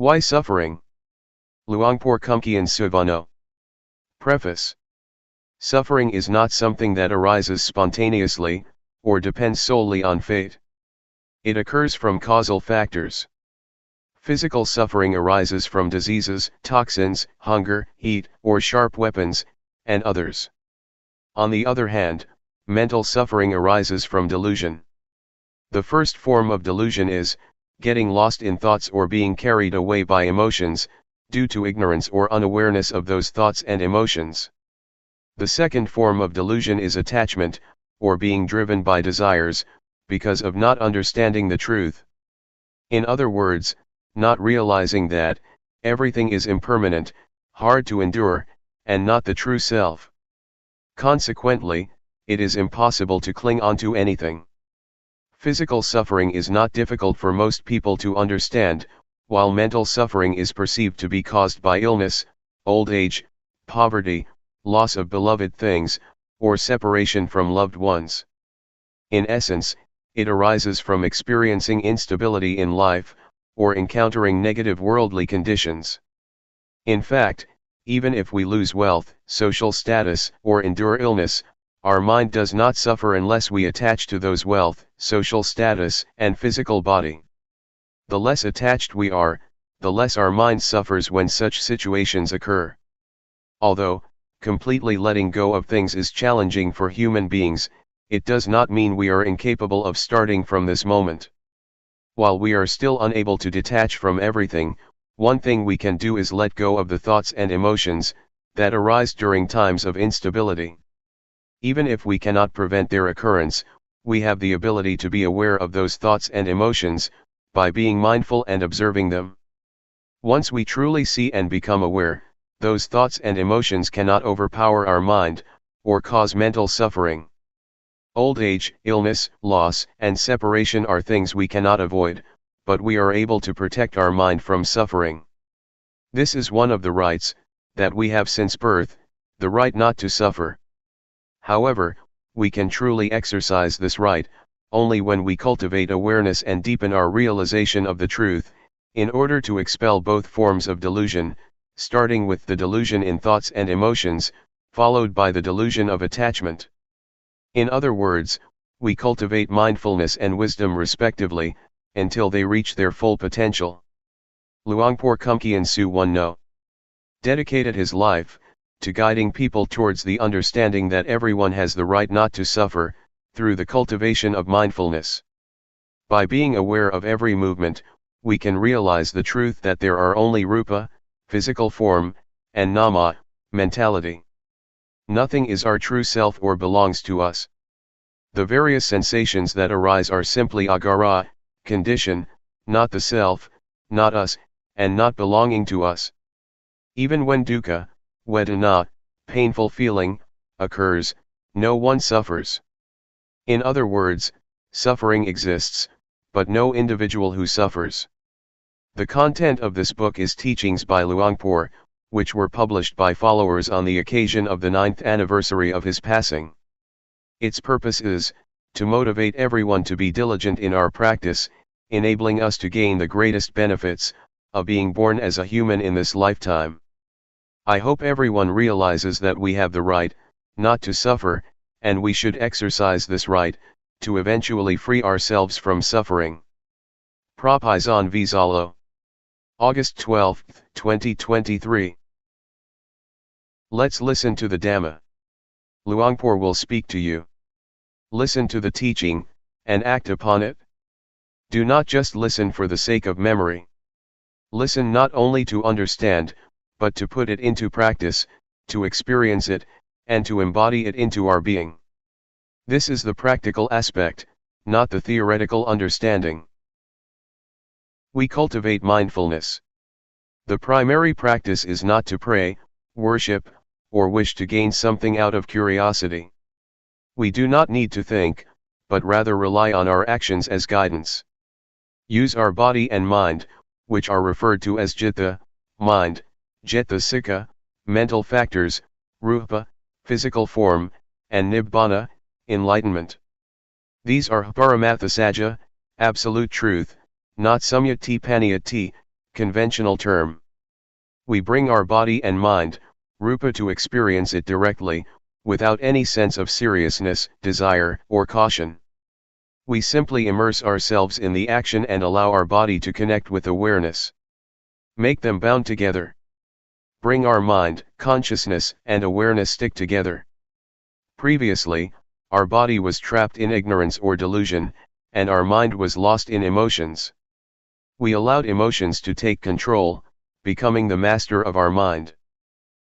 Why suffering? Luangpor Teean Suvano. Preface. Suffering is not something that arises spontaneously, or depends solely on fate. It occurs from causal factors. Physical suffering arises from diseases, toxins, hunger, heat, or sharp weapons, and others. On the other hand, mental suffering arises from delusion. The first form of delusion is getting lost in thoughts or being carried away by emotions, due to ignorance or unawareness of those thoughts and emotions. The second form of delusion is attachment, or being driven by desires, because of not understanding the truth. In other words, not realizing that everything is impermanent, hard to endure, and not the true self. Consequently, it is impossible to cling onto anything. Physical suffering is not difficult for most people to understand, while mental suffering is perceived to be caused by illness, old age, poverty, loss of beloved things, or separation from loved ones. In essence, it arises from experiencing instability in life, or encountering negative worldly conditions. In fact, even if we lose wealth, social status, or endure illness, our mind does not suffer unless we attach to those wealth, social status, and physical body. The less attached we are, the less our mind suffers when such situations occur. Although, completely letting go of things is challenging for human beings, it does not mean we are incapable of starting from this moment. While we are still unable to detach from everything, one thing we can do is let go of the thoughts and emotions that arise during times of instability. Even if we cannot prevent their occurrence, we have the ability to be aware of those thoughts and emotions, by being mindful and observing them. Once we truly see and become aware, those thoughts and emotions cannot overpower our mind, or cause mental suffering. Old age, illness, loss, and separation are things we cannot avoid, but we are able to protect our mind from suffering. This is one of the rights that we have since birth, the right not to suffer. However, we can truly exercise this right only when we cultivate awareness and deepen our realization of the truth, in order to expel both forms of delusion, starting with the delusion in thoughts and emotions, followed by the delusion of attachment. In other words, we cultivate mindfulness and wisdom respectively, until they reach their full potential. Luangpor Teean Suvano dedicated his life to guiding people towards the understanding that everyone has the right not to suffer, through the cultivation of mindfulness. By being aware of every movement, we can realize the truth that there are only rupa, physical form, and nama, mentality. Nothing is our true self or belongs to us. The various sensations that arise are simply agara, condition, not the self, not us, and not belonging to us. Even when dukkha, vedana, painful feeling, occurs, no one suffers. In other words, suffering exists, but no individual who suffers. The content of this book is teachings by Luangpor, which were published by followers on the occasion of the 9th anniversary of his passing. Its purpose is to motivate everyone to be diligent in our practice, enabling us to gain the greatest benefits of being born as a human in this lifetime. I hope everyone realizes that we have the right not to suffer, and we should exercise this right to eventually free ourselves from suffering. Propizon Vizalo. August 12, 2023. Let's listen to the Dhamma. Luangpor will speak to you. Listen to the teaching, and act upon it. Do not just listen for the sake of memory. Listen not only to understand, but to put it into practice, to experience it, and to embody it into our being. This is the practical aspect, not the theoretical understanding. We cultivate mindfulness. The primary practice is not to pray, worship, or wish to gain something out of curiosity. We do not need to think, but rather rely on our actions as guidance. Use our body and mind, which are referred to as citta, mind, cetasika, mental factors, rupa, physical form, and nibbana, enlightenment. These are paramathasaja, absolute truth, not samyati paniyati, conventional term. We bring our body and mind, rupa, to experience it directly, without any sense of seriousness, desire, or caution. We simply immerse ourselves in the action and allow our body to connect with awareness. Make them bound together. Bring our mind, consciousness, and awareness stick together. Previously, our body was trapped in ignorance or delusion, and our mind was lost in emotions. We allowed emotions to take control, becoming the master of our mind.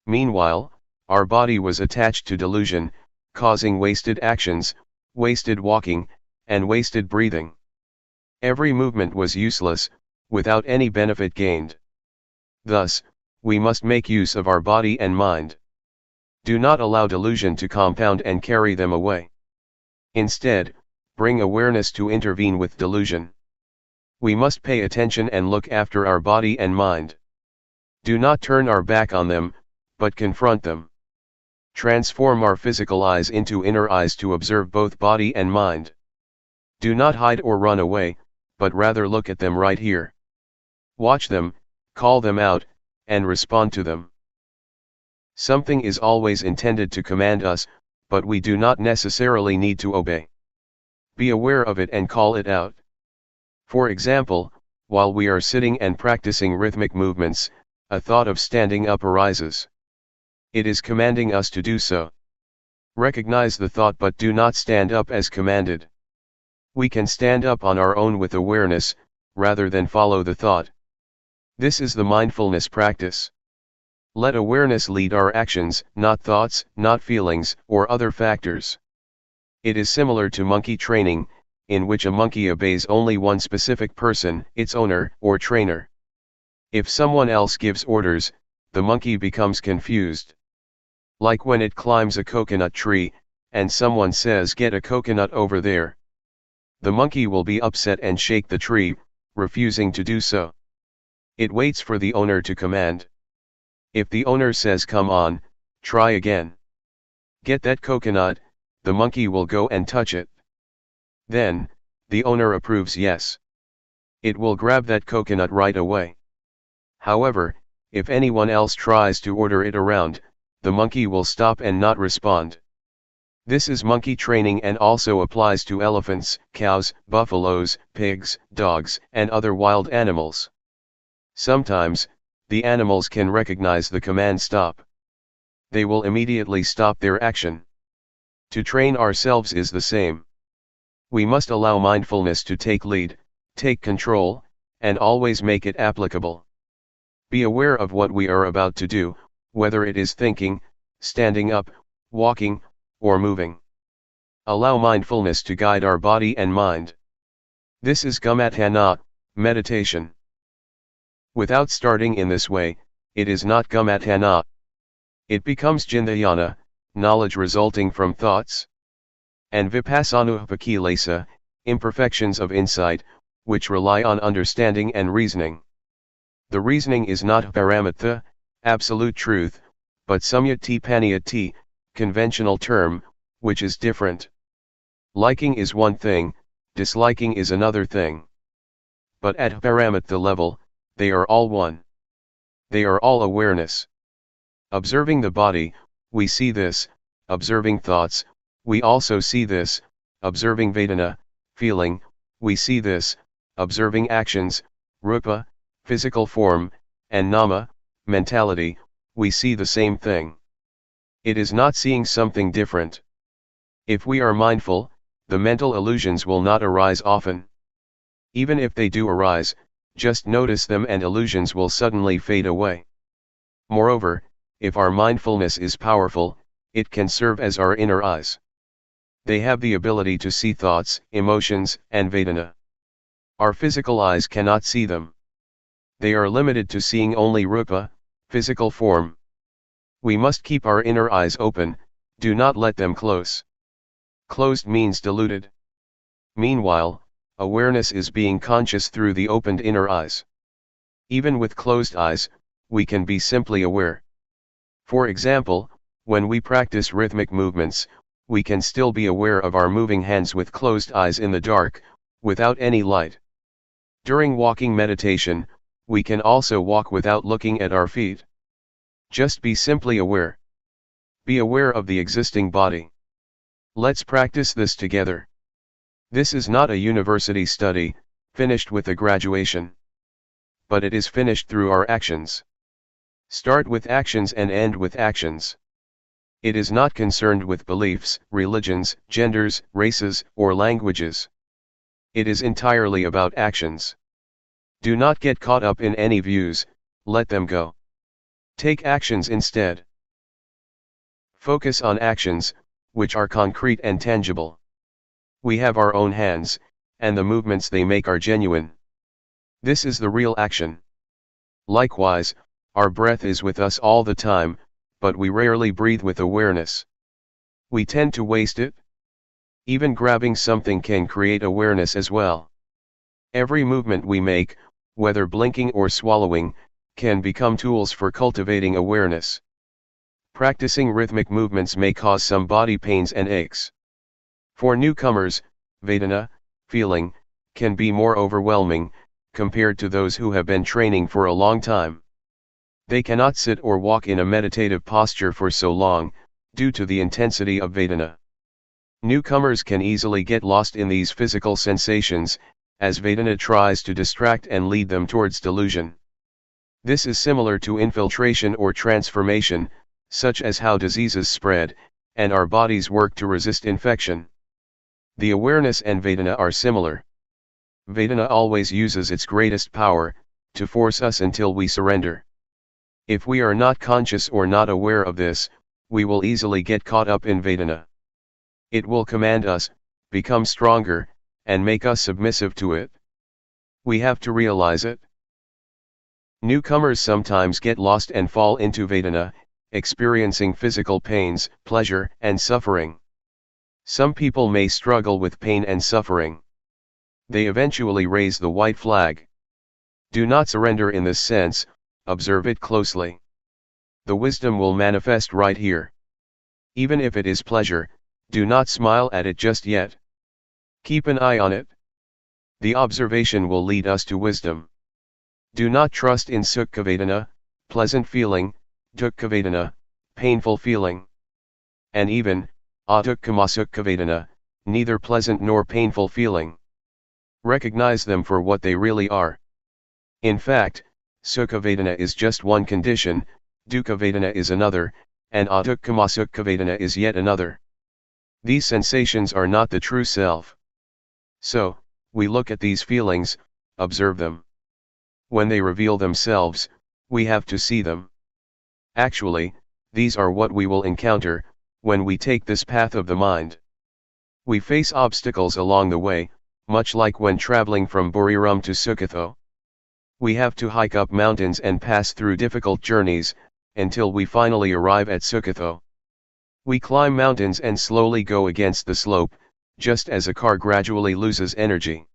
Meanwhile, our body was attached to delusion, causing wasted actions, wasted walking, and wasted breathing. Every movement was useless, without any benefit gained. Thus, we must make use of our body and mind. Do not allow delusion to compound and carry them away. Instead, bring awareness to intervene with delusion. We must pay attention and look after our body and mind. Do not turn our back on them, but confront them. Transform our physical eyes into inner eyes to observe both body and mind. Do not hide or run away, but rather look at them right here. Watch them, call them out, and respond to them. Something is always intended to command us, but we do not necessarily need to obey. Be aware of it and call it out. For example, while we are sitting and practicing rhythmic movements, a thought of standing up arises. It is commanding us to do so. Recognize the thought but do not stand up as commanded. We can stand up on our own with awareness, rather than follow the thought. This is the mindfulness practice. Let awareness lead our actions, not thoughts, not feelings, or other factors. It is similar to monkey training, in which a monkey obeys only one specific person, its owner, or trainer. If someone else gives orders, the monkey becomes confused. Like when it climbs a coconut tree, and someone says, "Get a coconut over there." The monkey will be upset and shake the tree, refusing to do so. It waits for the owner to command. If the owner says, "Come on, try again. Get that coconut," the monkey will go and touch it. Then, the owner approves yes. It will grab that coconut right away. However, if anyone else tries to order it around, the monkey will stop and not respond. This is monkey training and also applies to elephants, cows, buffaloes, pigs, dogs, and other wild animals. Sometimes, the animals can recognize the command stop. They will immediately stop their action. To train ourselves is the same. We must allow mindfulness to take lead, take control, and always make it applicable. Be aware of what we are about to do, whether it is thinking, standing up, walking, or moving. Allow mindfulness to guide our body and mind. This is gamatthana, meditation. Without starting in this way, it is not gamatthana. It becomes cintayana, knowledge resulting from thoughts. And vipassanupakilesa, imperfections of insight, which rely on understanding and reasoning. The reasoning is not paramatha, absolute truth, but samyati paniyati, conventional term, which is different. Liking is one thing, disliking is another thing. But at paramatha level, they are all one. They are all awareness. Observing the body, we see this; observing thoughts, we also see this; observing vedana, feeling, we see this; observing actions, rupa, physical form, and nama, mentality, we see the same thing. It is not seeing something different. If we are mindful, the mental illusions will not arise often. Even if they do arise, just notice them and illusions will suddenly fade away. Moreover, if our mindfulness is powerful, it can serve as our inner eyes. They have the ability to see thoughts, emotions, and Vedana. Our physical eyes cannot see them. They are limited to seeing only rupa, physical form. We must keep our inner eyes open, do not let them close. Closed means diluted. Meanwhile, awareness is being conscious through the opened inner eyes. Even with closed eyes, we can be simply aware. For example, when we practice rhythmic movements, we can still be aware of our moving hands with closed eyes in the dark, without any light. During walking meditation, we can also walk without looking at our feet. Just be simply aware. Be aware of the existing body. Let's practice this together. This is not a university study, finished with a graduation. But it is finished through our actions. Start with actions and end with actions. It is not concerned with beliefs, religions, genders, races, or languages. It is entirely about actions. Do not get caught up in any views, let them go. Take actions instead. Focus on actions, which are concrete and tangible. We have our own hands, and the movements they make are genuine. This is the real action. Likewise, our breath is with us all the time, but we rarely breathe with awareness. We tend to waste it. Even grabbing something can create awareness as well. Every movement we make, whether blinking or swallowing, can become tools for cultivating awareness. Practicing rhythmic movements may cause some body pains and aches. For newcomers, Vedana, feeling, can be more overwhelming, compared to those who have been training for a long time. They cannot sit or walk in a meditative posture for so long, due to the intensity of Vedana. Newcomers can easily get lost in these physical sensations, as Vedana tries to distract and lead them towards delusion. This is similar to infiltration or transformation, such as how diseases spread, and our bodies work to resist infection. The awareness and Vedana are similar. Vedana always uses its greatest power, to force us until we surrender. If we are not conscious or not aware of this, we will easily get caught up in Vedana. It will command us, become stronger, and make us submissive to it. We have to realize it. Newcomers sometimes get lost and fall into Vedana, experiencing physical pains, pleasure, and suffering. Some people may struggle with pain and suffering. They eventually raise the white flag. Do not surrender in this sense, observe it closely. The wisdom will manifest right here. Even if it is pleasure, do not smile at it just yet. Keep an eye on it. The observation will lead us to wisdom. Do not trust in Sukha Vedana, pleasant feeling, Dukkha Vedana, painful feeling. And even, Adukkhamasukha Vedana, neither pleasant nor painful feeling. Recognize them for what they really are. In fact, Sukha Vedana is just one condition, Dukkha Vedana is another, and Adukkhamasukha Vedana is yet another. These sensations are not the true self. So, we look at these feelings, observe them. When they reveal themselves, we have to see them. Actually, these are what we will encounter, when we take this path of the mind. We face obstacles along the way, much like when traveling from Buriram to Sukatho. We have to hike up mountains and pass through difficult journeys, until we finally arrive at Sukatho. We climb mountains and slowly go against the slope, just as a car gradually loses energy.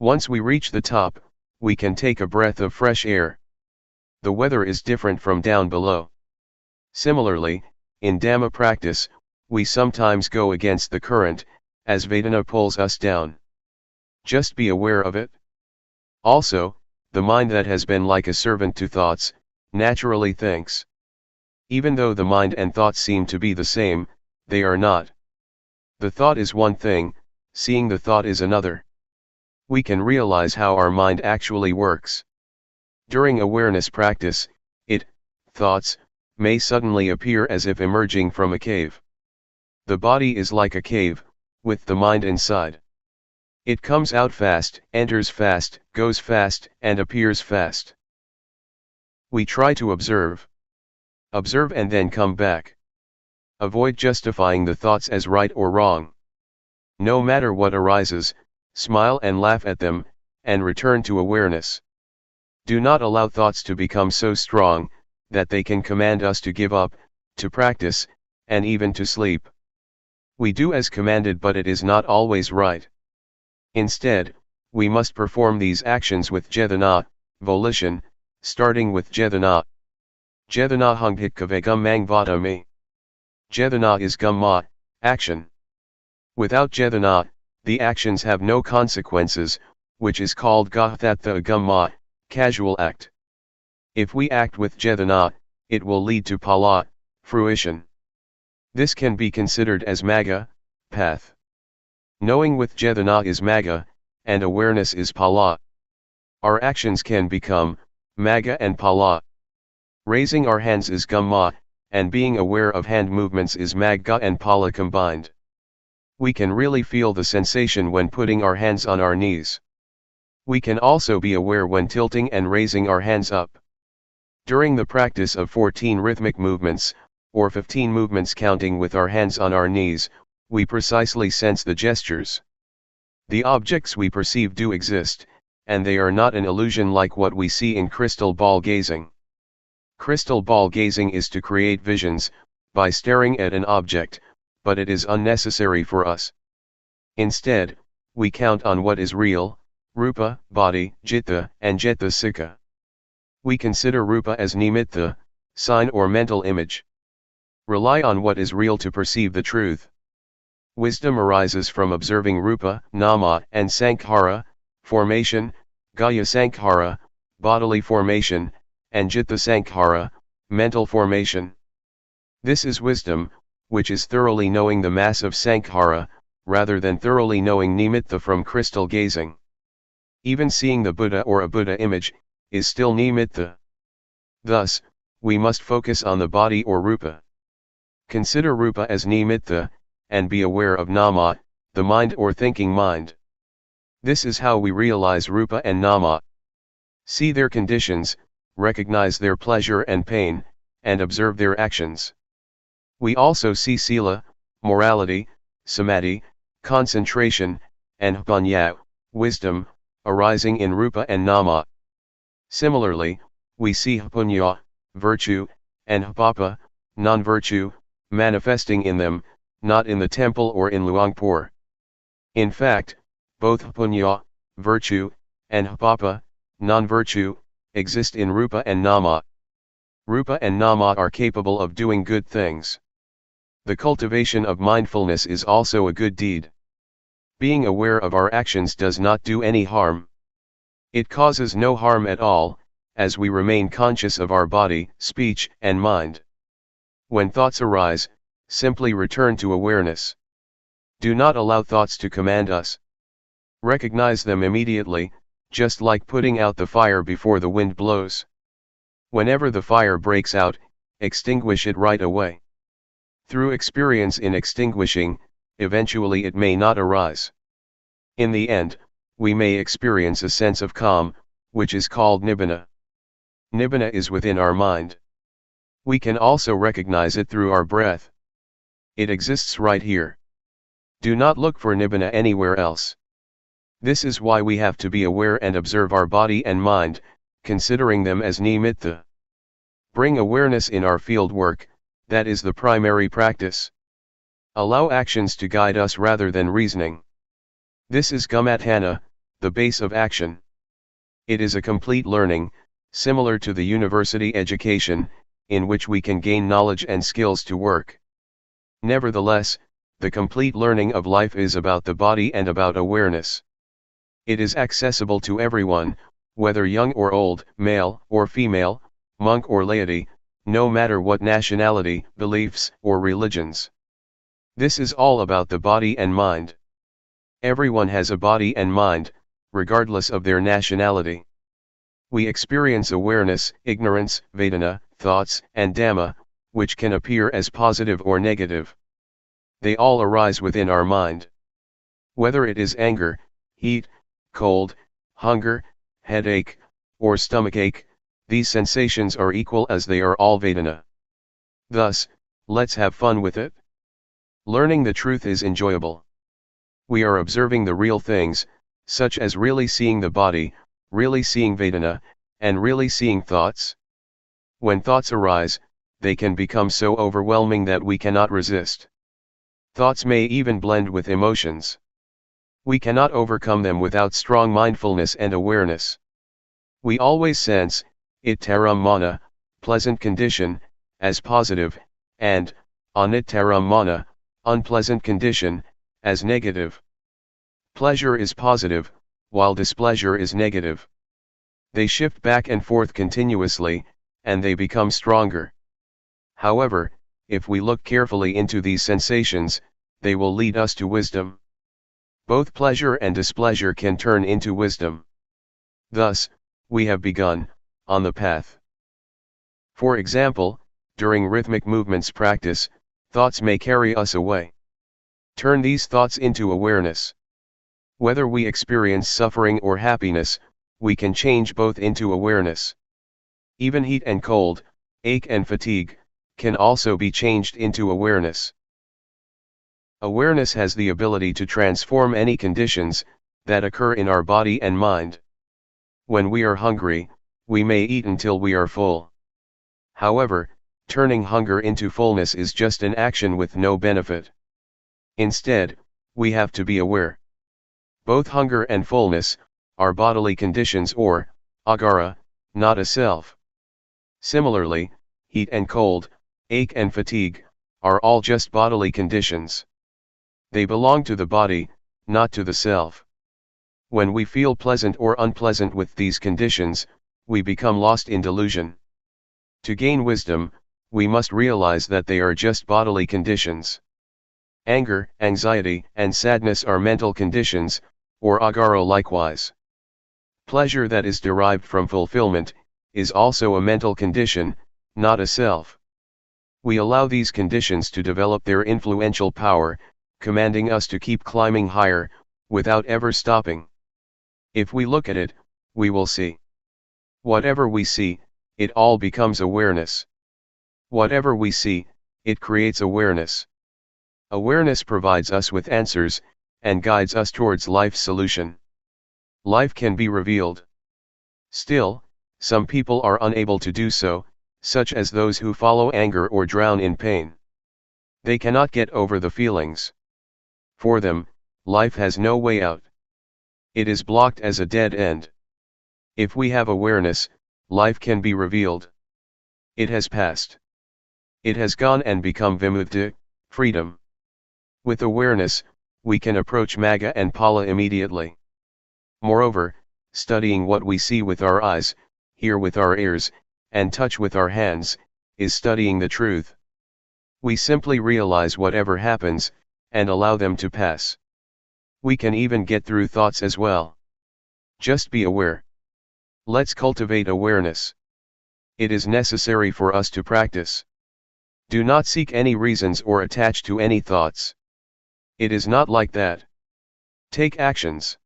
Once we reach the top, we can take a breath of fresh air. The weather is different from down below. Similarly, in Dhamma practice, we sometimes go against the current, as Vedana pulls us down. Just be aware of it. Also, the mind that has been like a servant to thoughts, naturally thinks. Even though the mind and thought seem to be the same, they are not. The thought is one thing, seeing the thought is another. We can realize how our mind actually works. During awareness practice, thoughts, may suddenly appear as if emerging from a cave. The body is like a cave, with the mind inside. It comes out fast, enters fast, goes fast, and appears fast. We try to observe. Observe and then come back. Avoid justifying the thoughts as right or wrong. No matter what arises, smile and laugh at them, and return to awareness. Do not allow thoughts to become so strong, that they can command us to give up, to practice, and even to sleep. We do as commanded, but it is not always right. Instead, we must perform these actions with cetana, volition, starting with cetana. Cetana hunghit kave gum mang vata me. Cetana is gumma, action. Without cetana, the actions have no consequences, which is called gathatha gumma, casual act. If we act with cetana, it will lead to phala, fruition. This can be considered as magga, path. Knowing with cetana is magga, and awareness is phala. Our actions can become magga and phala. Raising our hands is gumma, and being aware of hand movements is magga and phala combined. We can really feel the sensation when putting our hands on our knees. We can also be aware when tilting and raising our hands up. During the practice of 14 rhythmic movements, or 15 movements counting with our hands on our knees, we precisely sense the gestures. The objects we perceive do exist, and they are not an illusion like what we see in crystal ball gazing. Crystal ball gazing is to create visions, by staring at an object, but it is unnecessary for us. Instead, we count on what is real, rupa, body, citta, and cetasika. We consider rupa as nimitta, sign or mental image. Rely on what is real to perceive the truth. Wisdom arises from observing rupa, nama, and sankhara, formation, gaya sankhara, bodily formation, and citta sankhara, mental formation. This is wisdom, which is thoroughly knowing the mass of sankhara, rather than thoroughly knowing nimitta from crystal gazing. Even seeing the Buddha or a Buddha image, is still nimitta. Thus, we must focus on the body or rupa. Consider rupa as nimitta, and be aware of nama, the mind or thinking mind. This is how we realize rupa and nama. See their conditions, recognize their pleasure and pain, and observe their actions. We also see sila, morality, samadhi, concentration, and panya, wisdom, arising in rupa and nama. Similarly, we see punya, virtue, and papa, non-virtue, manifesting in them, not in the temple or in Luangpor. In fact, both punya, virtue, and papa, non-virtue, exist in rupa and nama. Rupa and nama are capable of doing good things. The cultivation of mindfulness is also a good deed. Being aware of our actions does not do any harm. It causes no harm at all, as we remain conscious of our body, speech, and mind. When thoughts arise, simply return to awareness. Do not allow thoughts to command us. Recognize them immediately, just like putting out the fire before the wind blows. Whenever the fire breaks out, extinguish it right away. Through experience in extinguishing, eventually it may not arise. In the end, we may experience a sense of calm, which is called nibbana. Nibbana is within our mind. We can also recognize it through our breath. It exists right here. Do not look for nibbana anywhere else. This is why we have to be aware and observe our body and mind, considering them as nimitta. Bring awareness in our field work, that is the primary practice. Allow actions to guide us rather than reasoning. This is gumatthana, the base of action. It is a complete learning, similar to the university education, in which we can gain knowledge and skills to work. Nevertheless, the complete learning of life is about the body and about awareness. It is accessible to everyone, whether young or old, male or female, monk or laity, no matter what nationality, beliefs, or religions. This is all about the body and mind. Everyone has a body and mind, regardless of their nationality. We experience awareness, ignorance, Vedana, thoughts, and Dhamma, which can appear as positive or negative. They all arise within our mind. Whether it is anger, heat, cold, hunger, headache, or stomachache, these sensations are equal as they are all Vedana. Thus, let's have fun with it. Learning the truth is enjoyable. We are observing the real things, such as really seeing the body, really seeing Vedana, and really seeing thoughts. When thoughts arise, they can become so overwhelming that we cannot resist. Thoughts may even blend with emotions. We cannot overcome them without strong mindfulness and awareness. We always sense, ittaram mana, pleasant condition, as positive, and, anittaram mana, unpleasant condition, as negative. Pleasure is positive, while displeasure is negative. They shift back and forth continuously, and they become stronger. However, if we look carefully into these sensations, they will lead us to wisdom. Both pleasure and displeasure can turn into wisdom. Thus, we have begun, on the path. For example, during rhythmic movements practice, thoughts may carry us away. Turn these thoughts into awareness. Whether we experience suffering or happiness, we can change both into awareness. Even heat and cold, ache and fatigue, can also be changed into awareness. Awareness has the ability to transform any conditions that occur in our body and mind. When we are hungry, we may eat until we are full. However, turning hunger into fullness is just an action with no benefit. Instead, we have to be aware. Both hunger and fullness are bodily conditions or agara, not a self. Similarly, heat and cold, ache and fatigue, are all just bodily conditions. They belong to the body, not to the self. When we feel pleasant or unpleasant with these conditions, we become lost in delusion. To gain wisdom, we must realize that they are just bodily conditions. Anger, anxiety, and sadness are mental conditions, or agaro likewise. Pleasure that is derived from fulfillment is also a mental condition, not a self. We allow these conditions to develop their influential power, commanding us to keep climbing higher, without ever stopping. If we look at it, we will see. Whatever we see, it all becomes awareness. Whatever we see, it creates awareness. Awareness provides us with answers, and guides us towards life's solution. Life can be revealed. Still, some people are unable to do so, such as those who follow anger or drown in pain. They cannot get over the feelings. For them, life has no way out. It is blocked as a dead end. If we have awareness, life can be revealed. It has passed. It has gone and become vimukti, freedom. With awareness, we can approach Magga and Phala immediately. Moreover, studying what we see with our eyes, hear with our ears, and touch with our hands, is studying the truth. We simply realize whatever happens, and allow them to pass. We can even get through thoughts as well. Just be aware. Let's cultivate awareness. It is necessary for us to practice. Do not seek any reasons or attach to any thoughts. It is not like that. Take actions.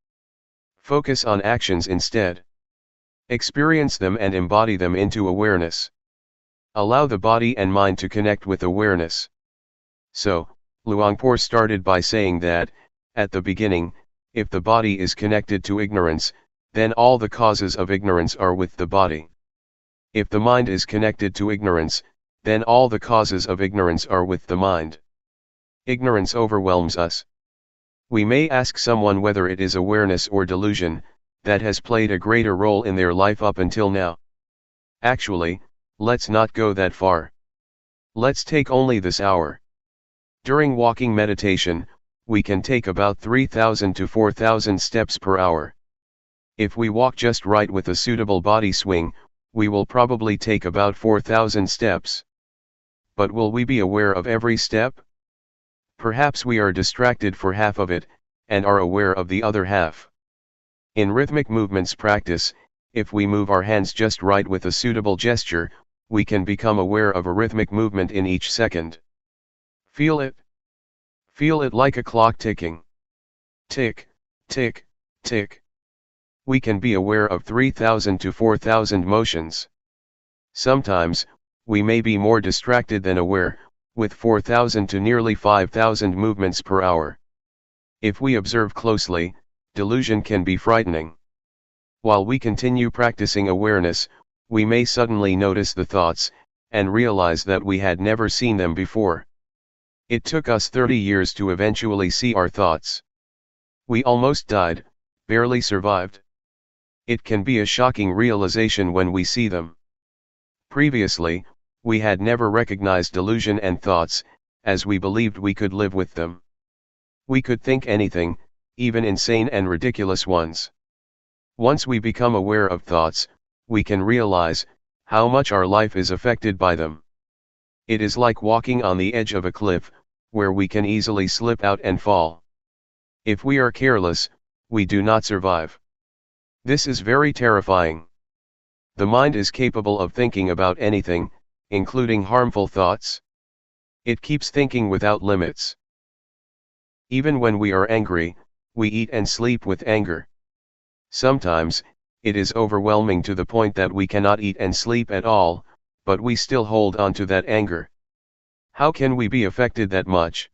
Focus on actions instead. Experience them and embody them into awareness. Allow the body and mind to connect with awareness. So, Luangpor started by saying that, at the beginning, if the body is connected to ignorance, then all the causes of ignorance are with the body. If the mind is connected to ignorance, then all the causes of ignorance are with the mind. Ignorance overwhelms us. We may ask someone whether it is awareness or delusion that has played a greater role in their life up until now. Actually, let's not go that far. Let's take only this hour. During walking meditation, we can take about 3,000 to 4,000 steps per hour. If we walk just right with a suitable body swing, we will probably take about 4,000 steps. But will we be aware of every step? Perhaps we are distracted for half of it, and are aware of the other half. In rhythmic movements practice, If we move our hands just right with a suitable gesture, we can become aware of a rhythmic movement in each second. Feel it. Feel it like a clock ticking. Tick, tick, tick. We can be aware of 3,000 to 4,000 motions. Sometimes, we may be more distracted than aware, with 4,000 to nearly 5,000 movements per hour. If we observe closely, delusion can be frightening. While we continue practicing awareness, we may suddenly notice the thoughts, and realize that we had never seen them before. It took us 30 years to eventually see our thoughts. We almost died, barely survived. It can be a shocking realization when we see them. Previously, we had never recognized delusion and thoughts, as we believed we could live with them. We could think anything, even insane and ridiculous ones. Once we become aware of thoughts, we can realize how much our life is affected by them. It is like walking on the edge of a cliff, where we can easily slip out and fall. If we are careless, we do not survive. This is very terrifying. The mind is capable of thinking about anything, including harmful thoughts. It keeps thinking without limits. Even when we are angry, we eat and sleep with anger. Sometimes, it is overwhelming to the point that we cannot eat and sleep at all, but we still hold on to that anger. How can we be affected that much?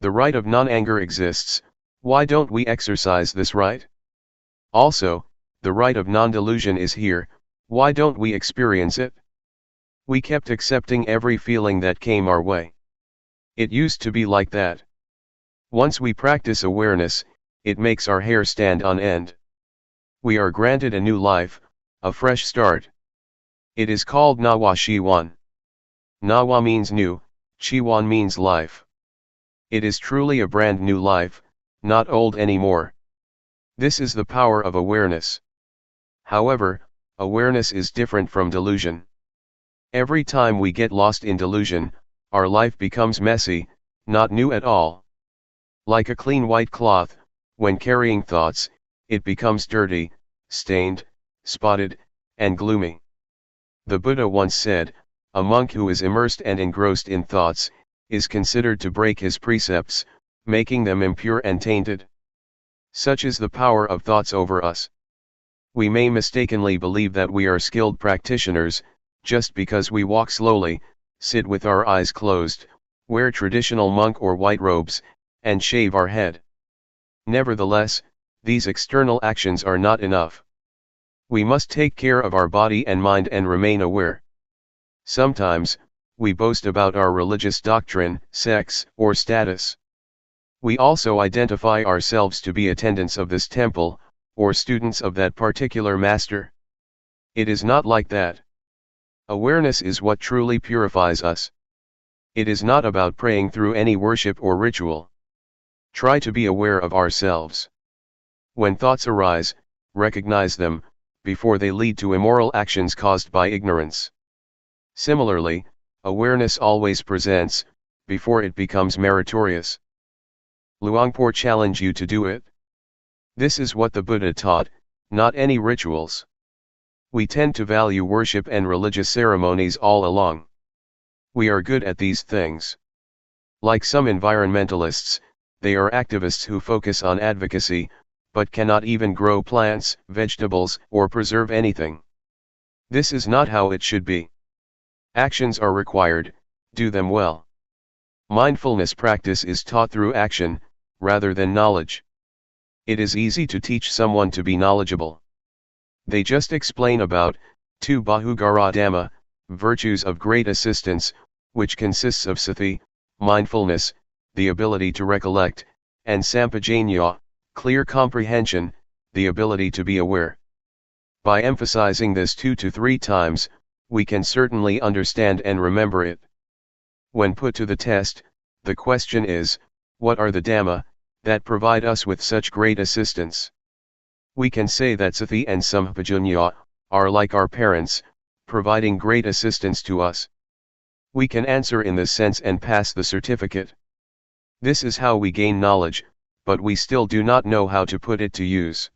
The right of non-anger exists. Why don't we exercise this right? Also, the right of non-delusion is here. Why don't we experience it? We kept accepting every feeling that came our way. It used to be like that. Once we practice awareness, it makes our hair stand on end. We are granted a new life, a fresh start. It is called Nawa Shiwan. Nawa means new, Shiwan means life. It is truly a brand new life, not old anymore. This is the power of awareness. However, awareness is different from delusion. Every time we get lost in delusion, our life becomes messy, not new at all. Like a clean white cloth, when carrying thoughts, it becomes dirty, stained, spotted, and gloomy. The Buddha once said, a monk who is immersed and engrossed in thoughts, is considered to break his precepts, making them impure and tainted. Such is the power of thoughts over us. We may mistakenly believe that we are skilled practitioners, just because we walk slowly, sit with our eyes closed, wear traditional monk or white robes, and shave our head. Nevertheless, these external actions are not enough. We must take care of our body and mind and remain aware. Sometimes, we boast about our religious doctrine, sex, or status. We also identify ourselves to be attendants of this temple, or students of that particular master. It is not like that. Awareness is what truly purifies us. It is not about praying through any worship or ritual. Try to be aware of ourselves. When thoughts arise, recognize them, before they lead to immoral actions caused by ignorance. Similarly, awareness always presents, before it becomes meritorious. Luangpor challenge you to do it. This is what the Buddha taught, not any rituals. We tend to value worship and religious ceremonies all along. We are good at these things. Like some environmentalists, they are activists who focus on advocacy, but cannot even grow plants, vegetables, or preserve anything. This is not how it should be. Actions are required, do them well. Mindfulness practice is taught through action, rather than knowledge. It is easy to teach someone to be knowledgeable. They just explain about, 2 Bahugara Dhamma, virtues of great assistance, which consists of sati, mindfulness, the ability to recollect, and sampajanya, clear comprehension, the ability to be aware. By emphasizing this 2 to 3 times, we can certainly understand and remember it. When put to the test, the question is, what are the Dhamma that provide us with such great assistance? We can say that sati and sampajanya are like our parents, providing great assistance to us. We can answer in this sense and pass the certificate. This is how we gain knowledge, but we still do not know how to put it to use.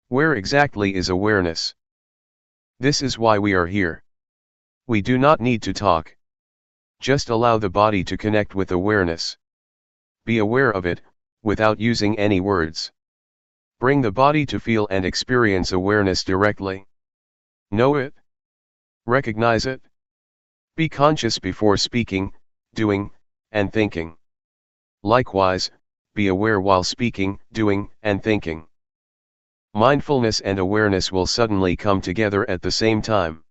Where exactly is awareness? This is why we are here. We do not need to talk. Just allow the body to connect with awareness. Be aware of it, without using any words. Bring the body to feel and experience awareness directly. Know it. Recognize it. Be conscious before speaking, doing, and thinking. Likewise, be aware while speaking, doing, and thinking. Mindfulness and awareness will suddenly come together at the same time.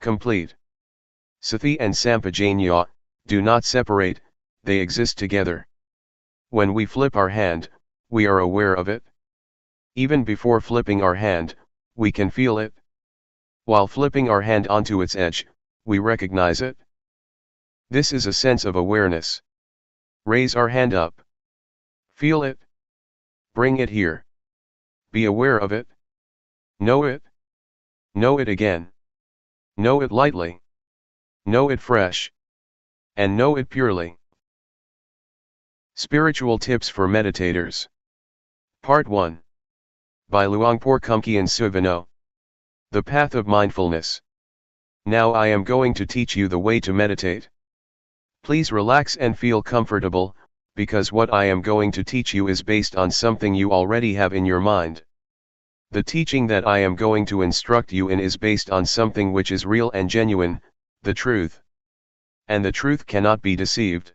Complete. Sati and Sampajanya do not separate, they exist together. When we flip our hand, we are aware of it. Even before flipping our hand, we can feel it. While flipping our hand onto its edge, we recognize it. This is a sense of awareness. Raise our hand up. Feel it. Bring it here. Be aware of it. Know it. Know it again. Know it lightly. Know it fresh. And know it purely. Spiritual Tips for Meditators. Part 1. By Luangpor Teean. The Path of Mindfulness. Now I am going to teach you the way to meditate. Please relax and feel comfortable, because what I am going to teach you is based on something you already have in your mind. The teaching that I am going to instruct you in is based on something which is real and genuine, the truth. And the truth cannot be deceived.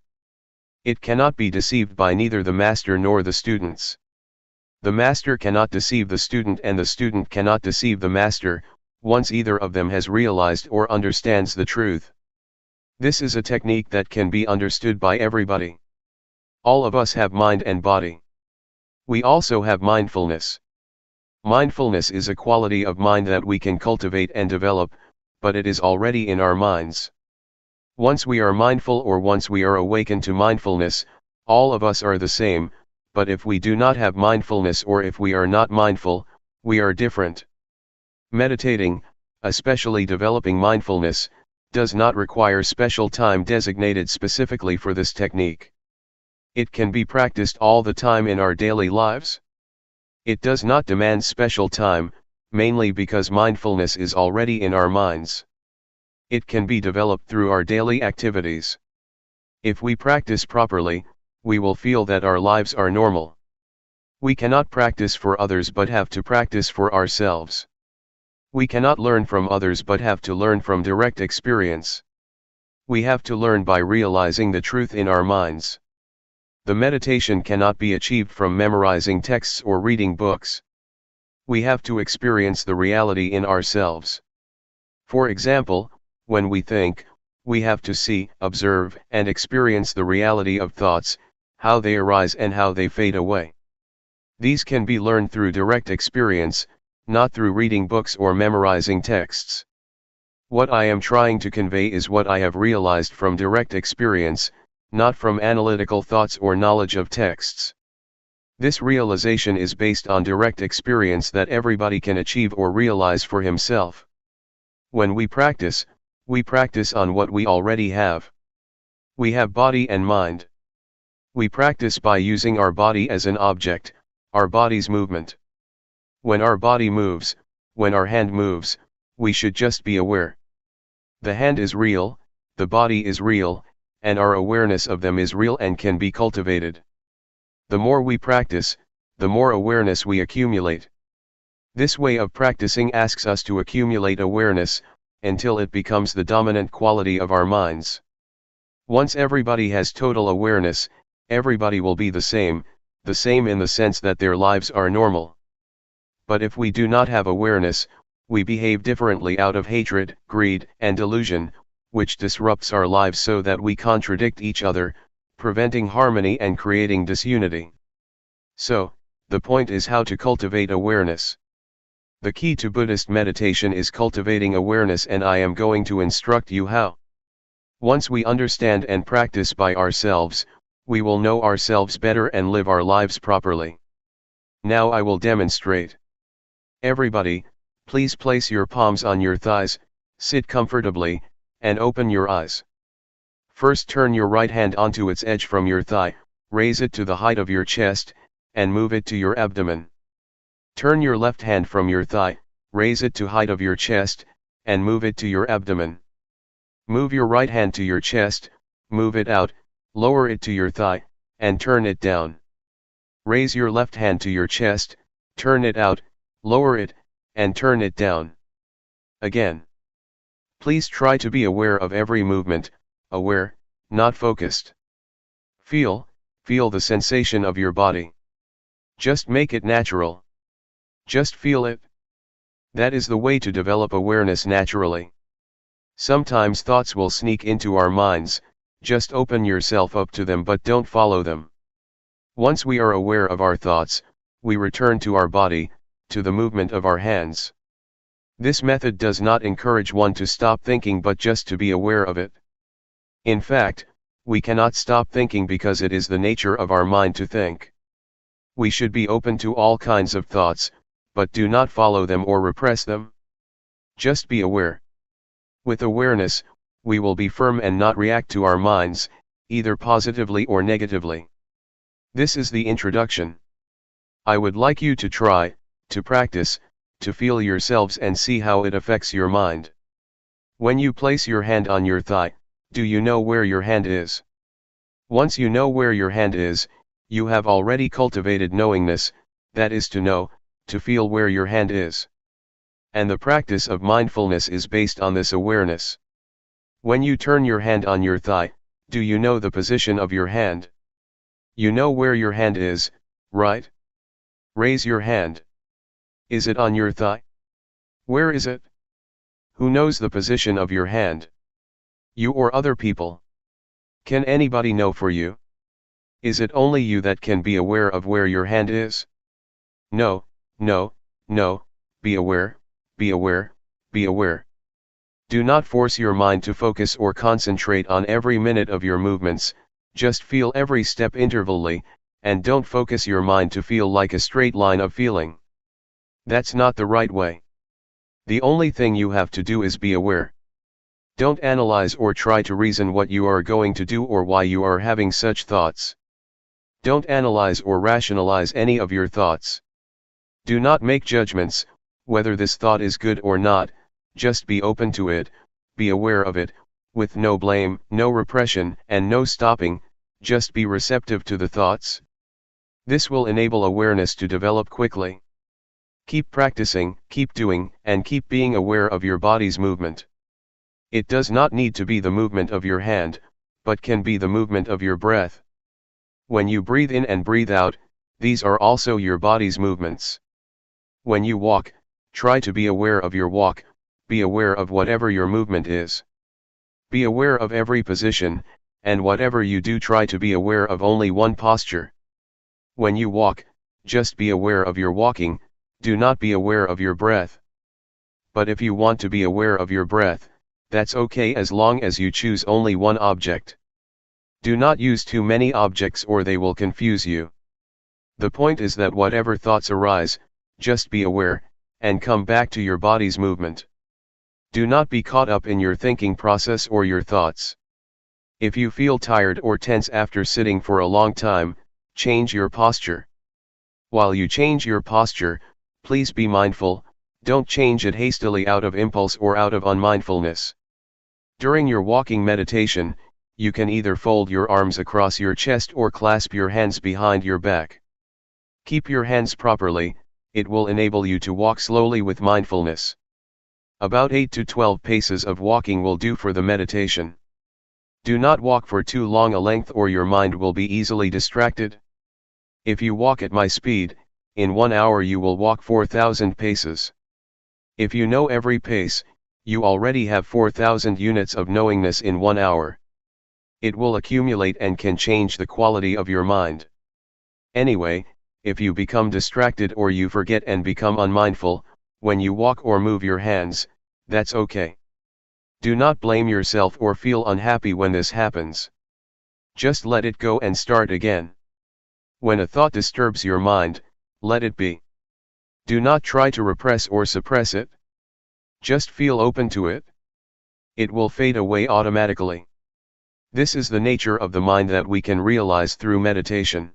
It cannot be deceived by neither the master nor the students. The master cannot deceive the student and the student cannot deceive the master, once either of them has realized or understands the truth. This is a technique that can be understood by everybody. All of us have mind and body. We also have mindfulness. Mindfulness is a quality of mind that we can cultivate and develop, but it is already in our minds. Once we are mindful or once we are awakened to mindfulness, all of us are the same, but if we do not have mindfulness or if we are not mindful, we are different. Meditating, especially developing mindfulness, does not require special time designated specifically for this technique. It can be practiced all the time in our daily lives. It does not demand special time, mainly because mindfulness is already in our minds. It can be developed through our daily activities. If we practice properly, we will feel that our lives are normal. We cannot practice for others but have to practice for ourselves. We cannot learn from others but have to learn from direct experience. We have to learn by realizing the truth in our minds. The meditation cannot be achieved from memorizing texts or reading books. We have to experience the reality in ourselves. For example, when we think, we have to see, observe, and experience the reality of thoughts, how they arise and how they fade away. These can be learned through direct experience, not through reading books or memorizing texts. What I am trying to convey is what I have realized from direct experience, not from analytical thoughts or knowledge of texts. This realization is based on direct experience that everybody can achieve or realize for himself. When we practice on what we already have. We have body and mind. We practice by using our body as an object, our body's movement. When our body moves, when our hand moves, we should just be aware. The hand is real, the body is real, and our awareness of them is real and can be cultivated. The more we practice, the more awareness we accumulate. This way of practicing asks us to accumulate awareness, until it becomes the dominant quality of our minds. Once everybody has total awareness, everybody will be the same in the sense that their lives are normal. But if we do not have awareness, we behave differently out of hatred, greed, and delusion, which disrupts our lives so that we contradict each other, preventing harmony and creating disunity. So, the point is how to cultivate awareness. The key to Buddhist meditation is cultivating awareness, and I am going to instruct you how. Once we understand and practice by ourselves, we will know ourselves better and live our lives properly. Now I will demonstrate. Everybody, please place your palms on your thighs, sit comfortably, and open your eyes. First turn your right hand onto its edge from your thigh, raise it to the height of your chest, and move it to your abdomen. Turn your left hand from your thigh, raise it to height of your chest, and move it to your abdomen. Move your right hand to your chest, move it out, lower it to your thigh, and turn it down. Raise your left hand to your chest, turn it out, lower it, and turn it down. Again. Please try to be aware of every movement, aware, not focused. Feel the sensation of your body. Just make it natural. Just feel it. That is the way to develop awareness naturally. Sometimes thoughts will sneak into our minds, just open yourself up to them but don't follow them. Once we are aware of our thoughts, we return to our body, to the movement of our hands. This method does not encourage one to stop thinking but just to be aware of it. In fact, we cannot stop thinking because it is the nature of our mind to think. We should be open to all kinds of thoughts, but do not follow them or repress them. Just be aware. With awareness, we will be firm and not react to our minds, either positively or negatively. This is the introduction. I would like you to try, to practice, to feel yourselves and see how it affects your mind. When you place your hand on your thigh, do you know where your hand is? Once you know where your hand is, you have already cultivated knowingness, that is to know, to feel where your hand is. And the practice of mindfulness is based on this awareness. When you turn your hand on your thigh, do you know the position of your hand? You know where your hand is, right? Raise your hand. Is it on your thigh? Where is it? Who knows the position of your hand? You or other people? Can anybody know for you? Is it only you that can be aware of where your hand is? No, no, no, be aware, be aware, be aware. Do not force your mind to focus or concentrate on every minute of your movements, just feel every step intervally, and don't focus your mind to feel like a straight line of feeling. That's not the right way. The only thing you have to do is be aware. Don't analyze or try to reason what you are going to do or why you are having such thoughts. Don't analyze or rationalize any of your thoughts. Do not make judgments, whether this thought is good or not, just be open to it, be aware of it, with no blame, no repression, and no stopping, just be receptive to the thoughts. This will enable awareness to develop quickly. Keep practicing, keep doing, and keep being aware of your body's movement. It does not need to be the movement of your hand, but can be the movement of your breath. When you breathe in and breathe out, these are also your body's movements. When you walk, try to be aware of your walk, be aware of whatever your movement is. Be aware of every position, and whatever you do try to be aware of only one posture. When you walk, just be aware of your walking, do not be aware of your breath. But if you want to be aware of your breath, that's okay as long as you choose only one object. Do not use too many objects or they will confuse you. The point is that whatever thoughts arise, just be aware, and come back to your body's movement. Do not be caught up in your thinking process or your thoughts. If you feel tired or tense after sitting for a long time, change your posture. While you change your posture, please be mindful, don't change it hastily out of impulse or out of unmindfulness. During your walking meditation, you can either fold your arms across your chest or clasp your hands behind your back. Keep your hands properly, it will enable you to walk slowly with mindfulness. About 8 to 12 paces of walking will do for the meditation. Do not walk for too long a length or your mind will be easily distracted. If you walk at my speed, in 1 hour you will walk 4,000 paces. If you know every pace, you already have 4,000 units of knowingness in 1 hour. It will accumulate and can change the quality of your mind. Anyway, if you become distracted or you forget and become unmindful, when you walk or move your hands, that's okay. Do not blame yourself or feel unhappy when this happens. Just let it go and start again. When a thought disturbs your mind, let it be. Do not try to repress or suppress it. Just feel open to it. It will fade away automatically. This is the nature of the mind that we can realize through meditation.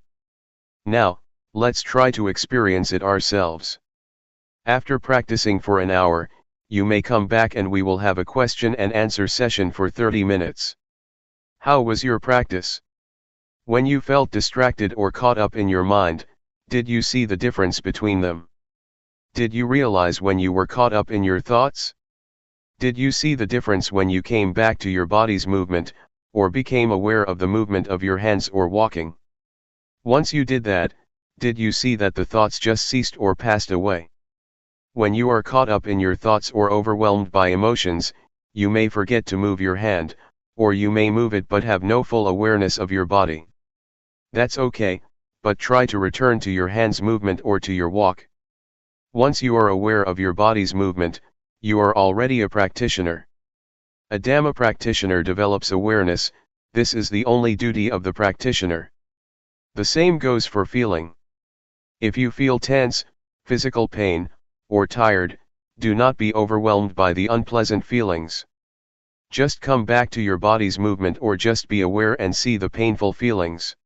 Now, let's try to experience it ourselves. After practicing for an hour, you may come back and we will have a question and answer session for 30 minutes. How was your practice? When you felt distracted or caught up in your mind, did you see the difference between them? Did you realize when you were caught up in your thoughts? Did you see the difference when you came back to your body's movement, or became aware of the movement of your hands or walking? Once you did that, did you see that the thoughts just ceased or passed away? When you are caught up in your thoughts or overwhelmed by emotions, you may forget to move your hand, or you may move it but have no full awareness of your body. That's okay, but try to return to your hand's movement or to your walk. Once you are aware of your body's movement, you are already a practitioner. A Dhamma practitioner develops awareness. This is the only duty of the practitioner. The same goes for feeling. If you feel tense, physical pain, or tired, do not be overwhelmed by the unpleasant feelings. Just come back to your body's movement or just be aware and see the painful feelings.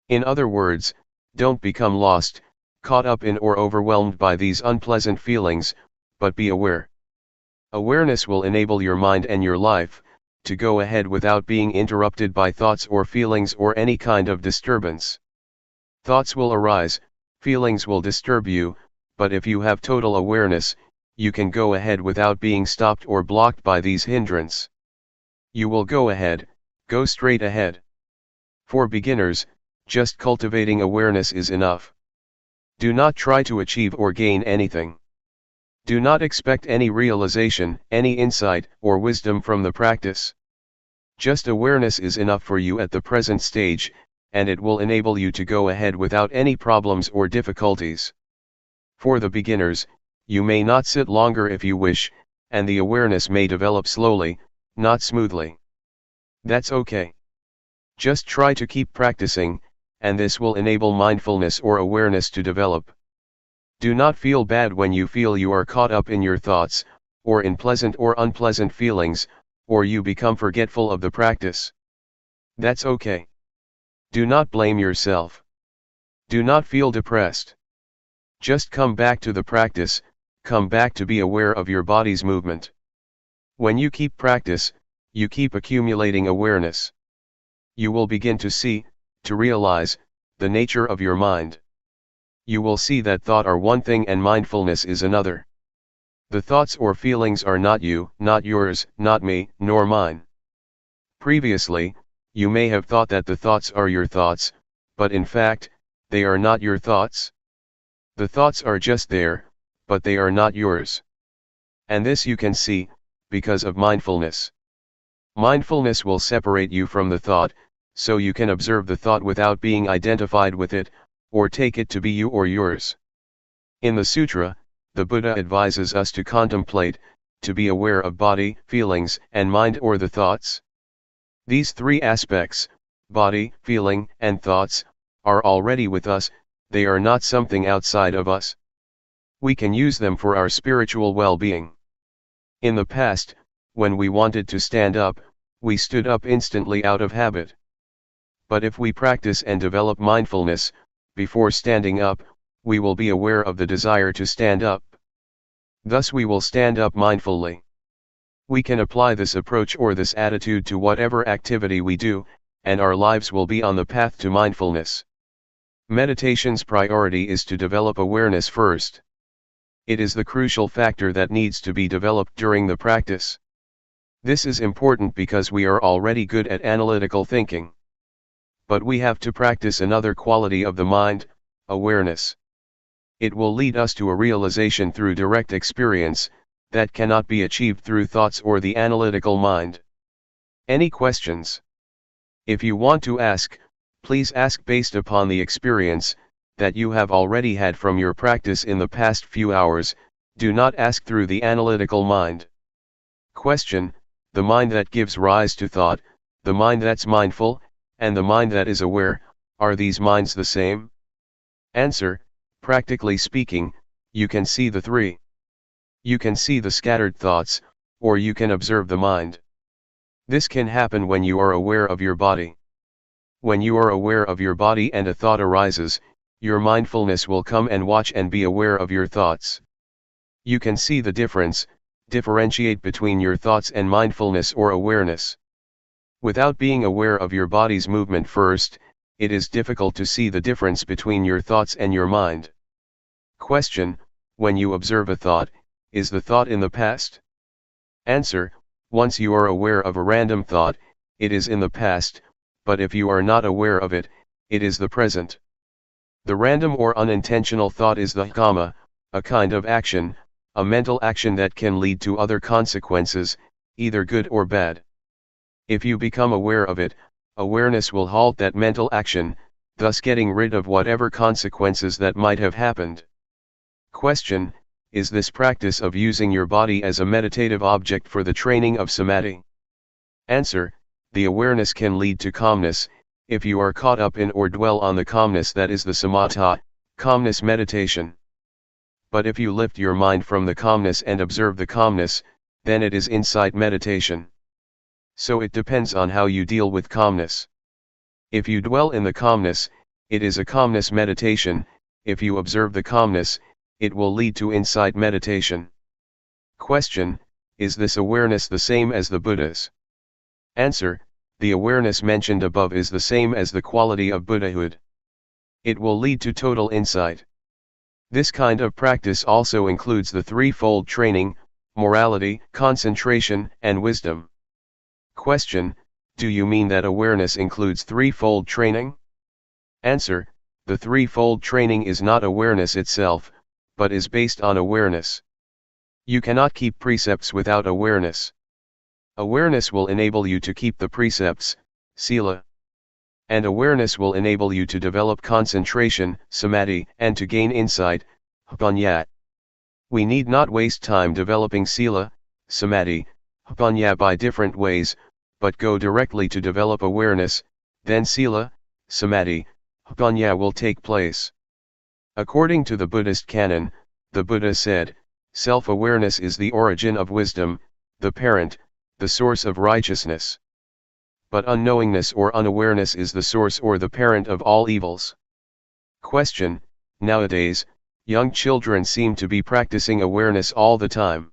In other words, don't become lost, caught up in or overwhelmed by these unpleasant feelings, but be aware. Awareness will enable your mind and your life to go ahead without being interrupted by thoughts or feelings or any kind of disturbance. Thoughts will arise, feelings will disturb you, but if you have total awareness, you can go ahead without being stopped or blocked by these hindrances. You will go ahead, go straight ahead. For beginners, just cultivating awareness is enough. Do not try to achieve or gain anything. Do not expect any realization, any insight, or wisdom from the practice. Just awareness is enough for you at the present stage, and it will enable you to go ahead without any problems or difficulties. For the beginners, you may not sit longer if you wish, and the awareness may develop slowly, not smoothly. That's okay. Just try to keep practicing, and this will enable mindfulness or awareness to develop. Do not feel bad when you feel you are caught up in your thoughts, or in pleasant or unpleasant feelings, or you become forgetful of the practice. That's okay. Do not blame yourself. Do not feel depressed. Just come back to the practice, come back to be aware of your body's movement. When you keep practice, you keep accumulating awareness. You will begin to see, to realize, the nature of your mind. You will see that thought are one thing and mindfulness is another. The thoughts or feelings are not you, not yours, not me, nor mine. Previously, you may have thought that the thoughts are your thoughts, but in fact, they are not your thoughts. The thoughts are just there, but they are not yours. And this you can see, because of mindfulness. Mindfulness will separate you from the thought, so you can observe the thought without being identified with it, or take it to be you or yours. In the sutra, the Buddha advises us to contemplate, to be aware of body, feelings, and mind or the thoughts. These three aspects, body, feeling, and thoughts, are already with us, they are not something outside of us. We can use them for our spiritual well-being. In the past, when we wanted to stand up, we stood up instantly out of habit. But if we practice and develop mindfulness, before standing up, we will be aware of the desire to stand up. Thus we will stand up mindfully. We can apply this approach or this attitude to whatever activity we do, and our lives will be on the path to mindfulness. Meditation's priority is to develop awareness first. It is the crucial factor that needs to be developed during the practice. This is important because we are already good at analytical thinking. But we have to practice another quality of the mind, awareness. It will lead us to a realization through direct experience, that cannot be achieved through thoughts or the analytical mind. Any questions? If you want to ask, please ask based upon the experience that you have already had from your practice in the past few hours. Do not ask through the analytical mind. Question: the mind that gives rise to thought, the mind that's mindful, and the mind that is aware, are these minds the same? Answer: practically speaking, you can see the three. You can see the scattered thoughts, or you can observe the mind. This can happen when you are aware of your body. When you are aware of your body and a thought arises, your mindfulness will come and watch and be aware of your thoughts. You can see the difference, differentiate between your thoughts and mindfulness or awareness. Without being aware of your body's movement first, it is difficult to see the difference between your thoughts and your mind. Question: when you observe a thought, is the thought in the past? Answer: once you are aware of a random thought, it is in the past, but if you are not aware of it, it is the present. The random or unintentional thought is the kamma, a kind of action, a mental action that can lead to other consequences, either good or bad. If you become aware of it, awareness will halt that mental action, thus getting rid of whatever consequences that might have happened. Question: is this practice of using your body as a meditative object for the training of samadhi? Answer: the awareness can lead to calmness, if you are caught up in or dwell on the calmness that is the samatha, calmness meditation. But if you lift your mind from the calmness and observe the calmness, then it is insight meditation. So it depends on how you deal with calmness. If you dwell in the calmness, it is a calmness meditation. If you observe the calmness, it will lead to insight meditation. Question: is this awareness the same as the Buddha's? Answer: the awareness mentioned above is the same as the quality of Buddhahood. It will lead to total insight. This kind of practice also includes the threefold training: morality, concentration, and wisdom. Question: do you mean that awareness includes threefold training? Answer: the threefold training is not awareness itself, but is based on awareness. You cannot keep precepts without awareness. Awareness will enable you to keep the precepts, sila. And awareness will enable you to develop concentration, samadhi, and to gain insight, panya. We need not waste time developing sila, samadhi, panya by different ways, but go directly to develop awareness, then sila, samadhi, panya will take place. According to the Buddhist canon, the Buddha said, self-awareness is the origin of wisdom, the parent, the source of righteousness. But unknowingness or unawareness is the source or the parent of all evils. Question: nowadays, young children seem to be practicing awareness all the time.